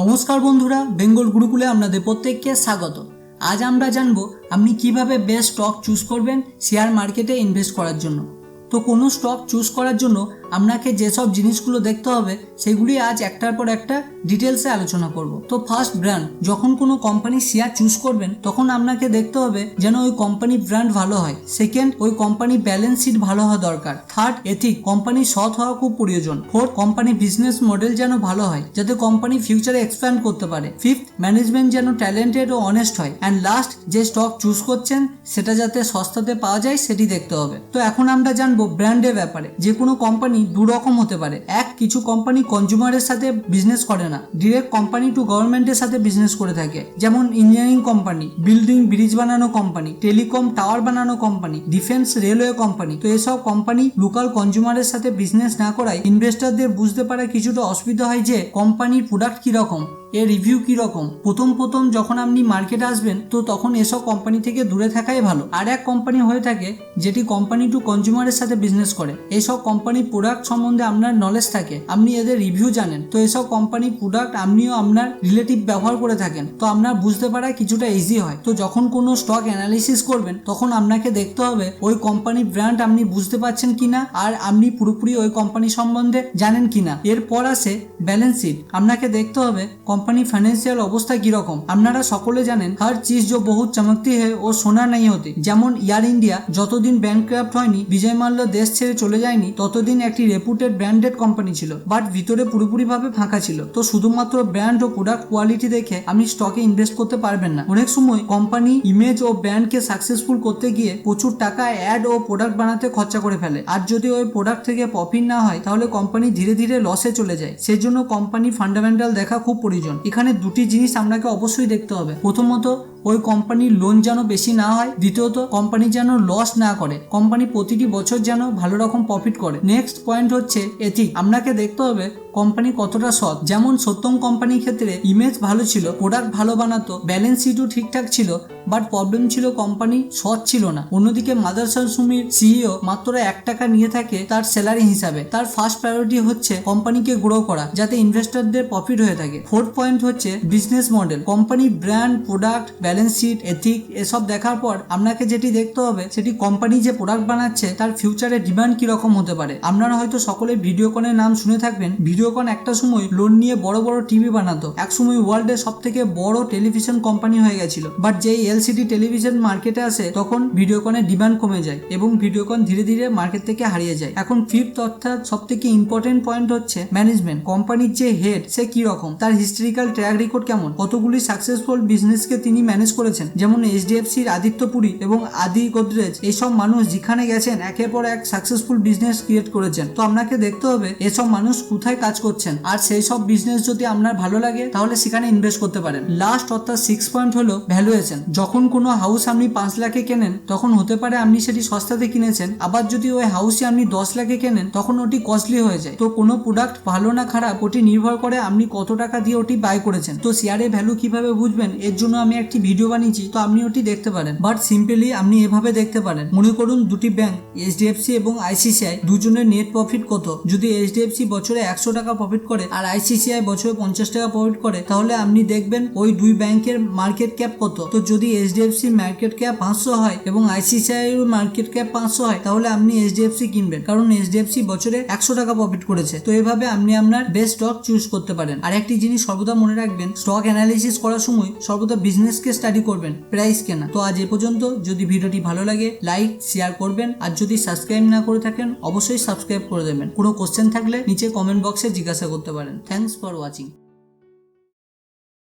নমস্কার বন্ধুরা, বেঙ্গল গুরুকুলে আপনাদের প্রত্যেককে স্বাগত। আজ আমরা জানবো আপনি কিভাবে বেস্ট স্টক চুজ করবেন শেয়ার মার্কেটে ইনভেস্ট করার জন্য। তো কোনো স্টক চুজ করার জন্য আপনাকে যেসব জিনিসগুলো দেখতে হবে সেগুলি আজ একটার পর একটা ডিটেলসে আলোচনা করব। তো ফার্স্ট, ব্র্যান্ড। যখন কোনো কোম্পানির শেয়ার চুজ করবেন তখন আপনাকে দেখতে হবে যেন ওই কোম্পানির ব্র্যান্ড ভালো হয়। সেকেন্ড, ওই কোম্পানির ব্যালেন্স শিট ভালো হওয়া দরকার। থার্ড, এথিক, কোম্পানি সৎ হওয়া খুব প্রয়োজন। ফোর্থ, কোম্পানির বিজনেস মডেল যেন ভালো হয় যাতে কোম্পানি ফিউচারে এক্সপ্যান্ড করতে পারে। ফিফথ, ম্যানেজমেন্ট যেন ট্যালেন্টেড ও অনেস্ট হয়। অ্যান্ড লাস্ট, যে স্টক চুজ করছেন সেটা যাতে সস্তাতে পাওয়া যায় সেটি দেখতে হবে। তো এখন আমরা জানবো ব্র্যান্ডের ব্যাপারে। যে কোনো কোম্পানি দু রকম হতে পারে। এক, কিছু কোম্পানি কনজিউমারের সাথে বিজনেস করে না, ডিরেক্ট কোম্পানি টু গভর্নমেন্টের সাথে বিজনেস করে থাকে। যেমন ইঞ্জিনিয়ারিং কোম্পানি, বিল্ডিং ব্রিজ বানানো কোম্পানি, টেলিকম টাওয়ার বানানো কোম্পানি, ডিফেন্স রেলওয়ে কোম্পানি। তো এসব কোম্পানি লোকাল কনজিউমারের সাথে বিজনেস না করায় ইনভেস্টরদের বুঝতে পারে কিছুটা অসুবিধা হয় যে কোম্পানির প্রোডাক্ট কিরকম, এর রিভিউ কিরকম। প্রথম যখন আপনি মার্কেটে আসবেন তো তখন এসব কোম্পানি থেকে দূরে থাকাই ভালো। আর এক কোম্পানি হয়ে থাকে যেটি কোম্পানি টু কনজিউমারের সাথে বিজনেস করে। এইসব কোম্পানির প্রোডাক্ট সম্বন্ধে আপনার নলেজ থাকে, আপনি এদের রিভিউ জানেন। তো এসব কোম্পানির প্রোডাক্ট আপনিও আপনার রিলেটিভ ব্যবহার করে থাকেন, তো আপনার বুঝতে পারা কিছুটা ইজি হয়। তো যখন কোনো স্টক অ্যানালিসিস করবেন তখন আপনাকে দেখতে হবে ওই কোম্পানির ব্র্যান্ড আপনি বুঝতে পারছেন কিনা আর আপনি পুরোপুরি ওই কোম্পানি সম্বন্ধে জানেন কিনা। এরপর আসে ব্যালেন্স শিট। আপনাকে দেখতে হবে কোম্পানি ফাইন্যান্সিয়াল অবস্থা কিরকম। আপনারা সকলে জানেন হর চিজ जो बहुत चमकती है वो सोना नहीं होती। যেমন এয়ার ইন্ডিয়া যতদিন ব্যাংকক্রাফট হয়নি, বিজয় মাল্য দেশ ছেড়ে চলে যায়নি, ততদিন একটি রেপুটেড ব্র্যান্ডেড কোম্পানি ছিল, বাট ভিতরে পুরোপুরি ভাবে ফাঁকা ছিল। তো শুধুমাত্র ব্র্যান্ড ও প্রোডাক্ট কোয়ালিটি দেখে আপনি স্টকে ইনভেস্ট করতে পারবেন না। অনেক সময় কোম্পানি ইমেজ ও ব্র্যান্ডকে সাকসেসফুল করতে গিয়ে প্রচুর টাকা অ্যাড ও প্রোডাক্ট বানাতে খরচা করে ফেলে, আর যদি ওই প্রোডাক্ট থেকে প্রফিট না হয় তাহলে কোম্পানি ধীরে ধীরে লসে চলে যায়। সেই জন্য কোম্পানি ফান্ডামেন্টাল দেখা খুব প্রয়োজন। এখানে দুটি জিনিস আপনাকে অবশ্যই দেখতে হবে। প্রথমত, ওই কোম্পানির লোন যেন বেশি না হয়। দ্বিতীয়ত, কোম্পানি যেন লস না করে, কোম্পানি প্রতিটি বছর যেন ভালো রকম প্রফিট করে। নেক্সট পয়েন্ট হচ্ছে এথিক। আপনাকে দেখতে হবে কোম্পানি কতটা সৎ। যেমন সত্যম কোম্পানির ক্ষেত্রে ইমেজ ভালো ছিল, প্রোডাক্ট ভালো বানাতো, ব্যালেন্স শিটও ঠিকঠাক ছিল, বাট প্রবলেম ছিল কোম্পানি সৎ ছিল না। অন্যদিকে মাদারসান সুমির সিইও মাত্র 1 টাকা নিয়ে থাকে তার স্যালারি হিসাবে। তার ফার্স্ট প্রায়োরিটি হচ্ছে কোম্পানিকে গ্রো করা যাতে ইনভেস্টরদের প্রফিট হয়ে থাকে। ফোর্থ পয়েন্ট হচ্ছে business model. Company brand, product, balance sheet, ethic এসব দেখার পর আপনাকে যেটি দেখতে হবে সেটি কোম্পানি যে প্রোডাক্ট বানাচ্ছে তার ফিউচারে ডিমান্ড কিরকম হতে পারে। আপনারা হয়তো সকলে ভিডিওকনের নাম শুনে থাকবেন। ভিডিওকন একটা সময় লোন নিয়ে বড় বড় টিভি বানাতো, এক সময় ওয়ার্ল্ডের সব থেকে বড় টেলিভিশন কোম্পানি হয়ে গেছিল। বাট যেই এলসিডি টেলিভিশন মার্কেটে আসে তখন ভিডিওকনের ডিমান্ড কমে যায় এবং ভিডিওকন ধীরে ধীরে মার্কেট থেকে হারিয়ে যায়। এখন ফিফথ অর্থাৎ সব থেকে ইম্পর্টেন্ট পয়েন্ট হচ্ছে ম্যানেজমেন্ট। কোম্পানির যে হেড সে কি রকম, তার হিস্ট্রিক্যাল ট্র্যাক রেকর্ড কেমন, কতগুলি সাকসেসফুল বিজনেসকে তিনি ম্যানেজ করেছেন। যেমন এইচডিএফসির আদিত্যপুরী এবং আদি গোদরেজ, এইসব মানুষ যেখানে গেছেন একের পর এক সাকসেসফুল বিজনেস ক্রিয়েট করেছেন। তো আপনাকে দেখতে হবে এসব মানুষ কোথায় কাজ করছেন, আর সেই সব বিজনেস যদি আপনার ভালো লাগে তাহলে সেখানে ইনভেস্ট করতে পারেন। লাস্ট অর্থাৎ 6 পয়েন্ট হলো ভ্যালুয়েশন। যখন কোনো হাউস আপনি 5 লাখে কেনেন তখন হতে পারে আপনি সেটি সস্তাতে কিনেছেন, আবার যদি ওই হাউসে আপনি 10 লাখে কেনেন তখন ওটি কস্টলি হয়ে যায়। তো কোনো প্রোডাক্ট ভালো না খারাপ ওটি নির্ভর করে আপনি কত টাকা দিয়ে ওটি বাই করেছেন। তো শেয়ারের ভ্যালু কিভাবে বুঝবেন এর জন্য আমি একটি ভিডিও বানিয়েছি, তো আপনি ওটি দেখতে পারেন। বাট সিম্পলি আপনি এভাবে দেখতে পারেন। মনে করুন দুটি ব্যাংক এইচডিএফসি এবং আইসিসিআই, দুজনের নেট প্রফিট কত। যদি এইচডিএফসি বছরে 100 টাকা প্রফিট করে আর আইসিসিআই বছরে 50 টাকা প্রফিট করে তাহলে আপনি দেখবেন ওই দুই ব্যাংকের মার্কেট ক্যাপ কত। তো যদি এইচডিএফসি মার্কেট ক্যাপ 500 হয় এবং আইসিসিআই এর মার্কেট ক্যাপ 500 হয় তাহলে আপনি এইচডিএফসি কিনবেন, কারণ এইচডিএফসি বছরে 100 টাকা প্রফিট করেছে। তো এভাবে আপনি আপনার বেস্ট স্টক চুজ করতে পারেন। আর একটি জিনিস সর্বদা মনে রাখবেন, স্টক অ্যানালিসিস করার সময় সর্বদা বিজনেসকে স্টাডি করবেন, প্রাইস কেনা। তো আজ এ পর্যন্ত। যদি ভিডিওটি ভালো লাগে লাইক শেয়ার করবেন, আর যদি সাবস্ক্রাইব না করে থাকেন অবশ্যই সাবস্ক্রাইব করে দেবেন। কোনো কোশ্চেন থাকলে নিচে কমেন্ট বক্সে জিজ্ঞাসা করতে পারেন। Thanks for watching.